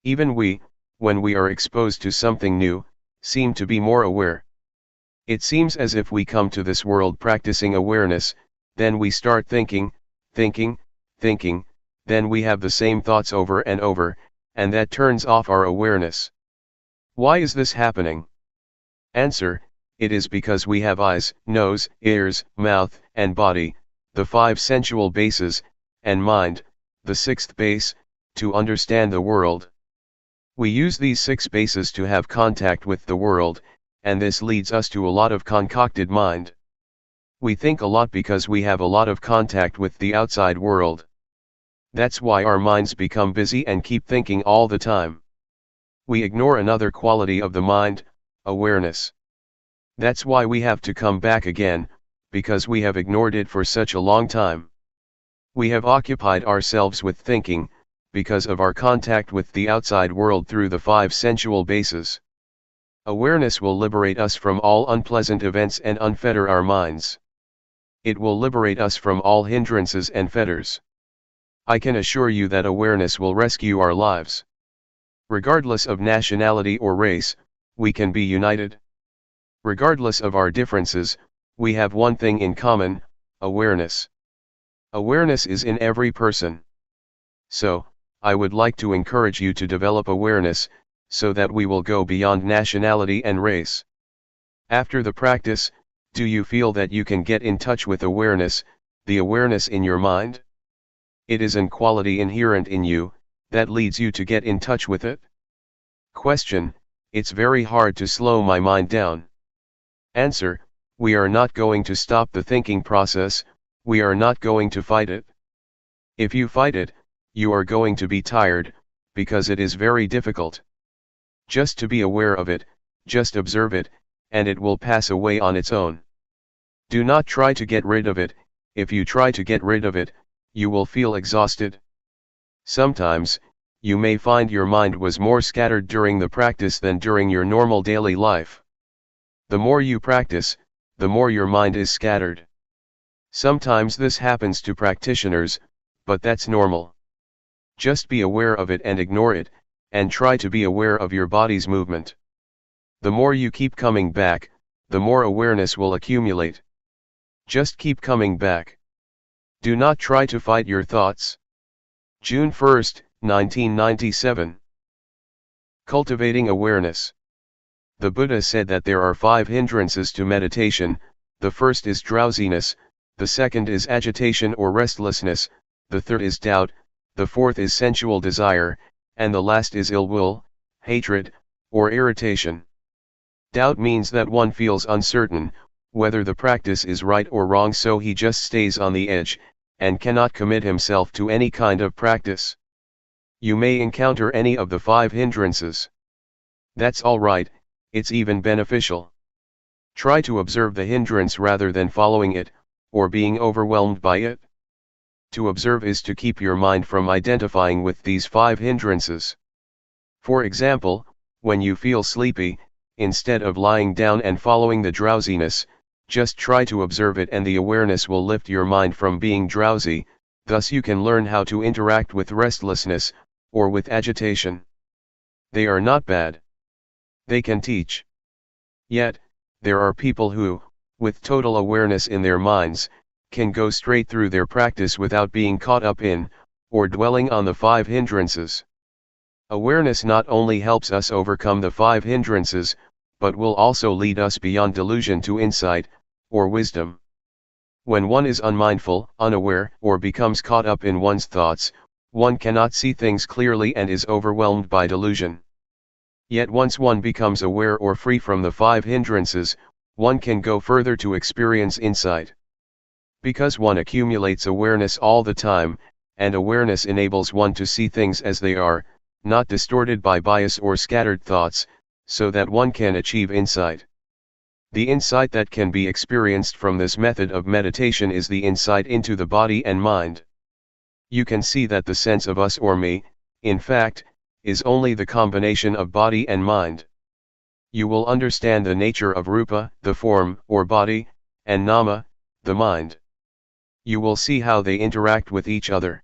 Even we, when we are exposed to something new, seem to be more aware. It seems as if we come to this world practicing awareness, then we start thinking, then we have the same thoughts over and over, and that turns off our awareness. Why is this happening? Answer: it is because we have eyes, nose, ears, mouth, and body, the 5 sensual bases, and mind, the 6th base, to understand the world. We use these 6 bases to have contact with the world, and this leads us to a lot of concocted mind. We think a lot because we have a lot of contact with the outside world. That's why our minds become busy and keep thinking all the time. We ignore another quality of the mind, awareness. That's why we have to come back again, because we have ignored it for such a long time. We have occupied ourselves with thinking, because of our contact with the outside world through the 5 sensual bases. Awareness will liberate us from all unpleasant events and unfetter our minds. It will liberate us from all hindrances and fetters. I can assure you that awareness will rescue our lives. Regardless of nationality or race, we can be united. Regardless of our differences, we have one thing in common: awareness. Awareness is in every person. So, I would like to encourage you to develop awareness, so that we will go beyond nationality and race. After the practice, do you feel that you can get in touch with awareness, the awareness in your mind? It is an quality inherent in you, that leads you to get in touch with it? Question: it's very hard to slow my mind down. Answer: we are not going to stop the thinking process, we are not going to fight it. If you fight it, you are going to be tired, because it is very difficult. Just to be aware of it, just observe it, and it will pass away on its own. Do not try to get rid of it. If you try to get rid of it, you will feel exhausted. Sometimes, you may find your mind was more scattered during the practice than during your normal daily life. The more you practice, the more your mind is scattered. Sometimes this happens to practitioners, but that's normal. Just be aware of it and ignore it, and try to be aware of your body's movement. The more you keep coming back, the more awareness will accumulate. Just keep coming back. Do not try to fight your thoughts. June 1, 1997. Cultivating awareness. The Buddha said that there are 5 hindrances to meditation. The first is drowsiness, the second is agitation or restlessness, the third is doubt, the fourth is sensual desire, and the last is ill will, hatred, or irritation. Doubt means that one feels uncertain whether the practice is right or wrong, so he just stays on the edge, and cannot commit himself to any kind of practice. You may encounter any of the 5 hindrances. That's alright, it's even beneficial. Try to observe the hindrance rather than following it, or being overwhelmed by it. To observe is to keep your mind from identifying with these 5 hindrances. For example, when you feel sleepy, instead of lying down and following the drowsiness, just try to observe it, and the awareness will lift your mind from being drowsy. Thus you can learn how to interact with restlessness, or with agitation. They are not bad. They can teach. Yet, there are people who, with total awareness in their minds, can go straight through their practice without being caught up in, or dwelling on the 5 hindrances. Awareness not only helps us overcome the 5 hindrances, but will also lead us beyond delusion to insight, or wisdom. When one is unmindful, unaware, or becomes caught up in one's thoughts, one cannot see things clearly and is overwhelmed by delusion. Yet once one becomes aware or free from the 5 hindrances, one can go further to experience insight. Because one accumulates awareness all the time, and awareness enables one to see things as they are, not distorted by bias or scattered thoughts, so that one can achieve insight. The insight that can be experienced from this method of meditation is the insight into the body and mind. You can see that the sense of us or me, in fact, is only the combination of body and mind. You will understand the nature of rupa, the form or body, and nama, the mind. You will see how they interact with each other.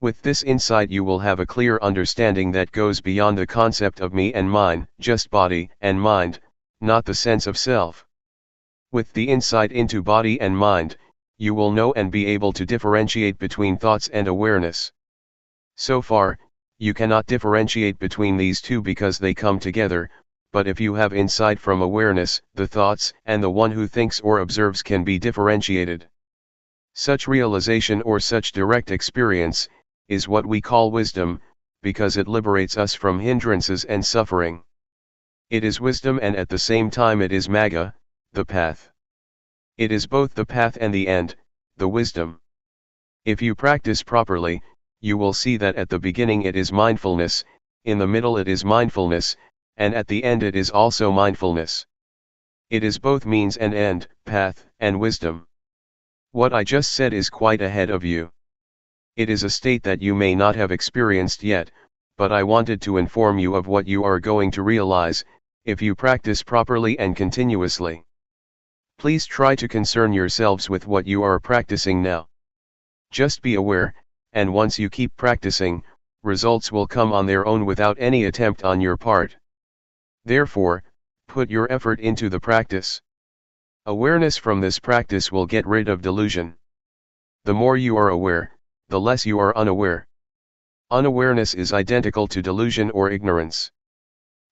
With this insight you will have a clear understanding that goes beyond the concept of me and mine, just body and mind, not the sense of self. With the insight into body and mind, you will know and be able to differentiate between thoughts and awareness. So far, you cannot differentiate between these two because they come together, but if you have insight from awareness, the thoughts and the one who thinks or observes can be differentiated. Such realization or such direct experience is what we call wisdom, because it liberates us from hindrances and suffering. It is wisdom, and at the same time it is magga, the path. It is both the path and the end, the wisdom. If you practice properly, you will see that at the beginning it is mindfulness, in the middle it is mindfulness, and at the end it is also mindfulness. It is both means and end, path and wisdom. What I just said is quite ahead of you. It is a state that you may not have experienced yet, but I wanted to inform you of what you are going to realize, if you practice properly and continuously. Please try to concern yourselves with what you are practicing now. Just be aware, and once you keep practicing, results will come on their own without any attempt on your part. Therefore, put your effort into the practice. Awareness from this practice will get rid of delusion. The more you are aware, the less you are unaware. Unawareness is identical to delusion or ignorance.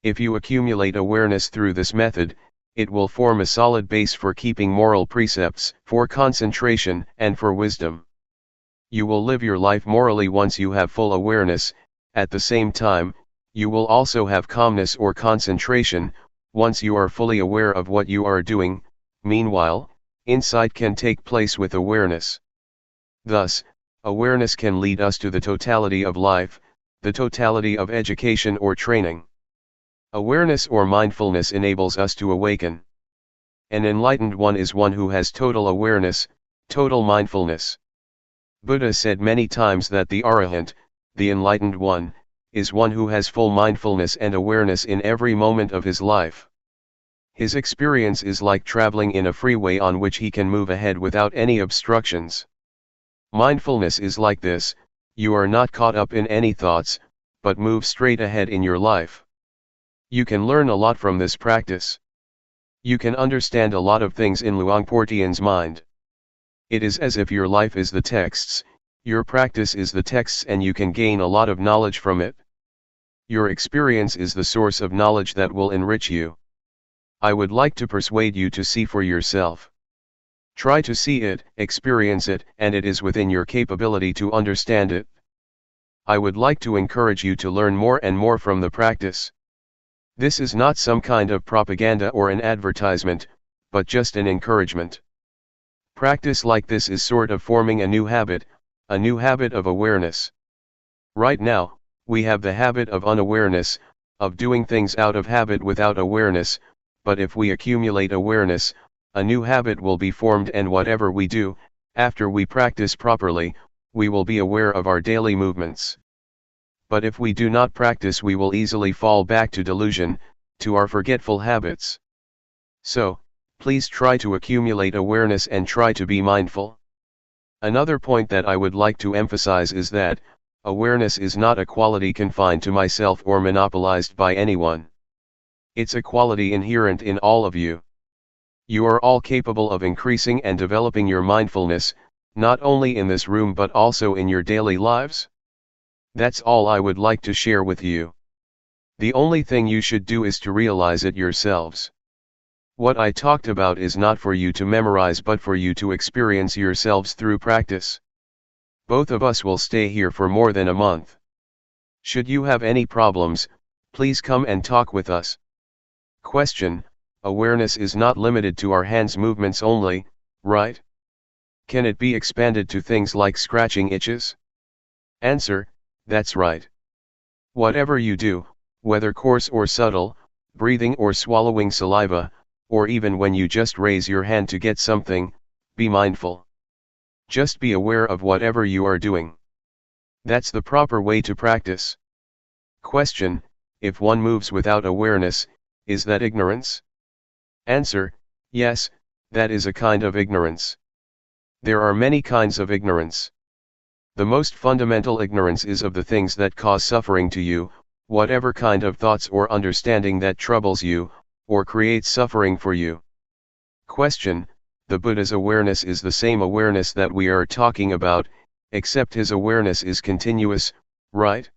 If you accumulate awareness through this method, it will form a solid base for keeping moral precepts, for concentration, and for wisdom. You will live your life morally once you have full awareness. At the same time, you will also have calmness or concentration, once you are fully aware of what you are doing. Meanwhile, insight can take place with awareness. Thus, awareness can lead us to the totality of life, the totality of education or training. Awareness or mindfulness enables us to awaken. An enlightened one is one who has total awareness, total mindfulness. Buddha said many times that the Arahant, the enlightened one, is one who has full mindfulness and awareness in every moment of his life. His experience is like traveling in a freeway on which he can move ahead without any obstructions. Mindfulness is like this, You are not caught up in any thoughts, but move straight ahead in your life. You can learn a lot from this practice. You can understand a lot of things in Luangpor Teean's mind. It is as if your life is the texts, your practice is the texts, and you can gain a lot of knowledge from it. Your experience is the source of knowledge that will enrich you. I would like to persuade you to see for yourself. Try to see it, experience it, and it is within your capability to understand it. I would like to encourage you to learn more and more from the practice. This is not some kind of propaganda or an advertisement, but just an encouragement. Practice like this is sort of forming a new habit of awareness. Right now, we have the habit of unawareness, of doing things out of habit without awareness, but if we accumulate awareness, a new habit will be formed, and whatever we do, after we practice properly, we will be aware of our daily movements. But if we do not practice, we will easily fall back to delusion, to our forgetful habits. So, please try to accumulate awareness and try to be mindful. Another point that I would like to emphasize is that, awareness is not a quality confined to myself or monopolized by anyone. It's a quality inherent in all of you. You are all capable of increasing and developing your mindfulness, not only in this room but also in your daily lives. That's all I would like to share with you. The only thing you should do is to realize it yourselves. What I talked about is not for you to memorize but for you to experience yourselves through practice. Both of us will stay here for more than a month. Should you have any problems, please come and talk with us. Question: awareness is not limited to our hands movements only, right? Can it be expanded to things like scratching itches? Answer: that's right. Whatever you do, whether coarse or subtle, breathing or swallowing saliva, or even when you just raise your hand to get something, be mindful. Just be aware of whatever you are doing. That's the proper way to practice. Question: if one moves without awareness, is that ignorance? Answer: yes, that is a kind of ignorance. There are many kinds of ignorance. The most fundamental ignorance is of the things that cause suffering to you, whatever kind of thoughts or understanding that troubles you, or creates suffering for you. Question: the Buddha's awareness is the same awareness that we are talking about, except his awareness is continuous, right?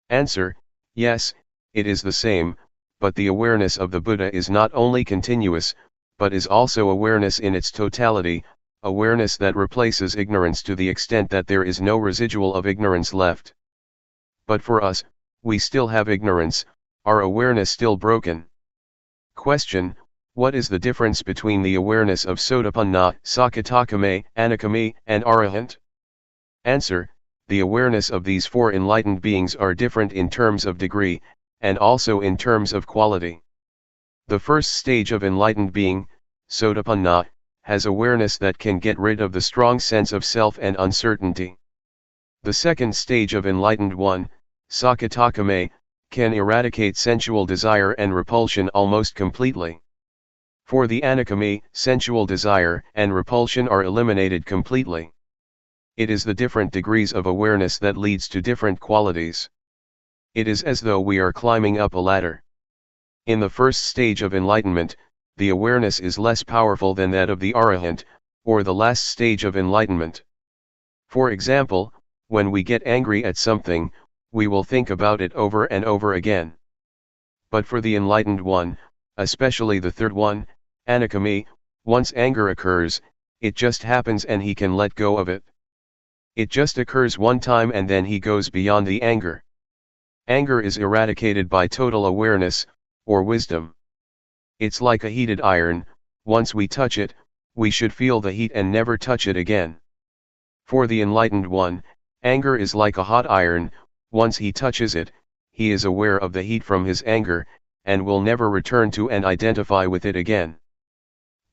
Answer: yes, it is the same, but the awareness of the Buddha is not only continuous, but is also awareness in its totality, awareness that replaces ignorance to the extent that there is no residual of ignorance left. But for us, we still have ignorance, our awareness still broken. Question: what is the difference between the awareness of Sotapanna, Sakadagami, Anagami, and Arahant? Answer: the awareness of these four enlightened beings are different in terms of degree, and also in terms of quality. The first stage of enlightened being, Sotapanna, has awareness that can get rid of the strong sense of self and uncertainty. The second stage of enlightened one, Sakadagami, can eradicate sensual desire and repulsion almost completely. For the Anagami, sensual desire and repulsion are eliminated completely. It is the different degrees of awareness that leads to different qualities. It is as though we are climbing up a ladder. In the first stage of enlightenment, the awareness is less powerful than that of the Arahant, or the last stage of enlightenment. For example, when we get angry at something, we will think about it over and over again. But for the enlightened one, especially the third one, Anagami, once anger occurs, it just happens and he can let go of it. It just occurs one time and then he goes beyond the anger. Anger is eradicated by total awareness, or wisdom. It's like a heated iron, once we touch it, we should feel the heat and never touch it again. For the enlightened one, anger is like a hot iron, once he touches it, he is aware of the heat from his anger, and will never return to and identify with it again.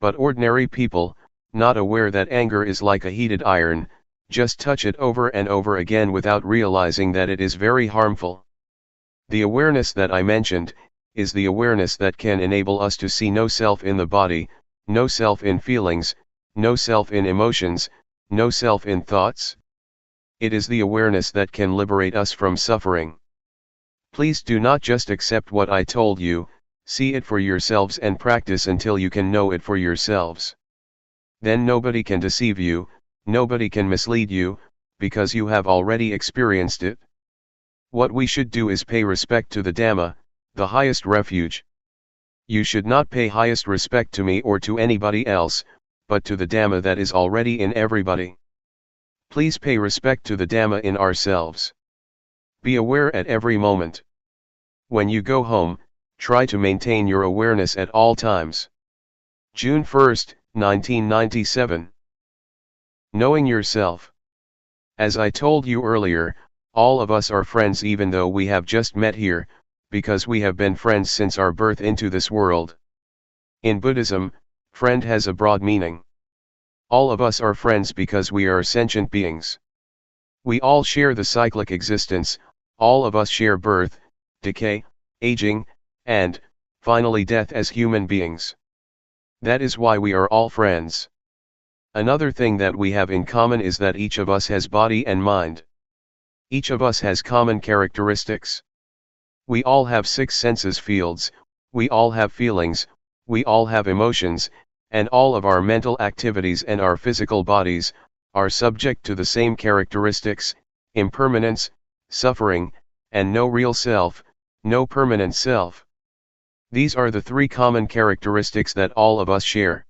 But ordinary people, not aware that anger is like a heated iron, just touch it over and over again without realizing that it is very harmful. The awareness that I mentioned, is the awareness that can enable us to see no self in the body, no self in feelings, no self in emotions, no self in thoughts. It is the awareness that can liberate us from suffering. Please do not just accept what I told you, see it for yourselves and practice until you can know it for yourselves. Then nobody can deceive you, nobody can mislead you, because you have already experienced it. What we should do is pay respect to the Dhamma, the highest refuge. You should not pay highest respect to me or to anybody else, but to the Dhamma that is already in everybody. Please pay respect to the Dhamma in ourselves. Be aware at every moment. When you go home, try to maintain your awareness at all times. June 1, 1997. Knowing yourself. As I told you earlier, all of us are friends even though we have just met here, because we have been friends since our birth into this world. In Buddhism, friend has a broad meaning. All of us are friends because we are sentient beings. We all share the cyclic existence, all of us share birth, decay, aging, and, finally death as human beings. That is why we are all friends. Another thing that we have in common is that each of us has body and mind. Each of us has common characteristics. We all have 6 senses fields, we all have feelings, we all have emotions, and all of our mental activities and our physical bodies are subject to the same characteristics: impermanence, suffering, and no real self, no permanent self. These are the 3 common characteristics that all of us share.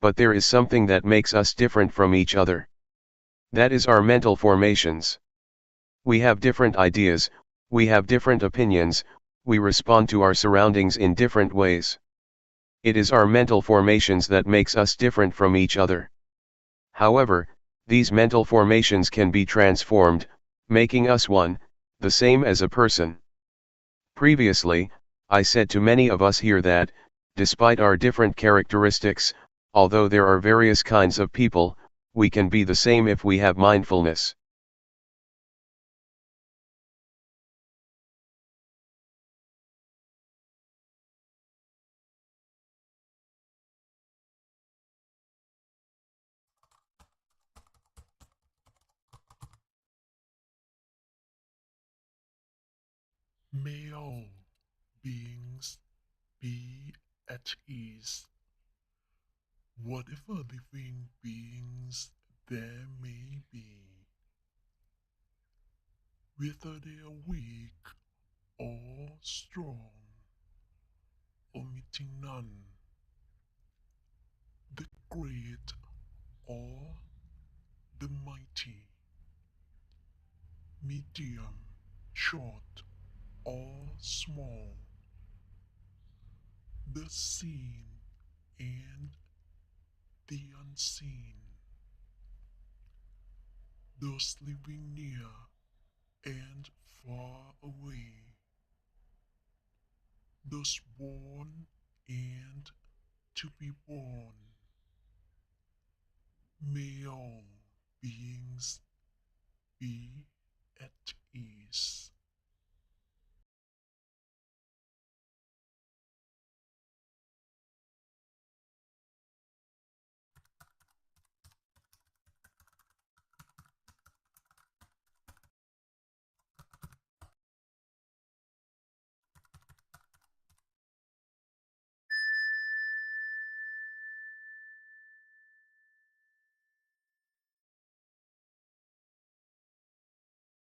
But there is something that makes us different from each other. That is our mental formations. We have different ideas, we have different opinions, we respond to our surroundings in different ways. It is our mental formations that makes us different from each other. However, these mental formations can be transformed, making us one, the same as a person. Previously, I said to many of us here that, despite our different characteristics, although there are various kinds of people, we can be the same if we have mindfulness. May all beings be at ease, whatever living beings there may be, whether they are weak or strong, omitting none, the great or the mighty, medium, short or small, the seen and the unseen, those living near and far away, those born and to be born. May all beings be